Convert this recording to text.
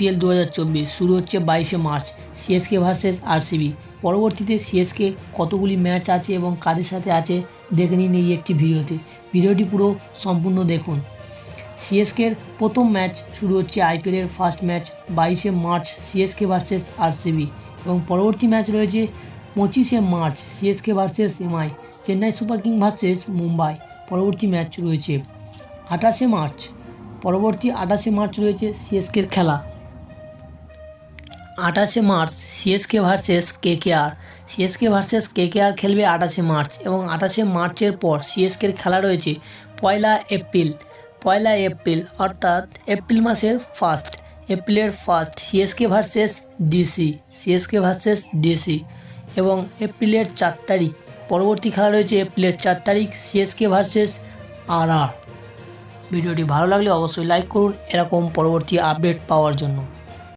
IPL 2024 শুরু হচ্ছে 22শে March CSK versus RCB. পরবর্তীতে সিএসকে কতগুলি ম্যাচ আছে এবং কাদের সাথে আছে দেখে নিন এই একটি ভিডিওটি পুরো সম্পূর্ণ দেখুন। সিএসকের প্রথম ম্যাচ শুরু হচ্ছে IPL-এর ফার্স্ট ম্যাচ 22শে মার্চ সিএসকে ভার্সেস আরসিবি এবং পরবর্তী ম্যাচ রয়েছে 25শে March CSK versus MI, Chennai super king versus Mumbai. পরবর্তী ম্যাচ রয়েছে 28শে মার্চ। পরবর্তী 28শে মার্চ রয়েছে সিএসকের খেলা। 28শে March CSK versus KKR. CSK versus KKR খেলবে 28শে মার্চ এবং 28শে মার্চের পর সিএসকের খেলা রয়েছে 1 এপ্রিল অর্থাৎ এপ্রিল মাসের এপ্রিলের ফার্স্ট সিএসকে ভার্সেস ডিসি এবং এপ্রিলের 4 তারিখ পরবর্তী খেলা রয়েছে এপ্রিলের 4 তারিখ সিএসকে ভার্সেস আরআর। ভিডিওটি ভালো লাগলে অবশ্যই লাইক করুন এরকম পরবর্তী আপডেট পাওয়ার জন্য।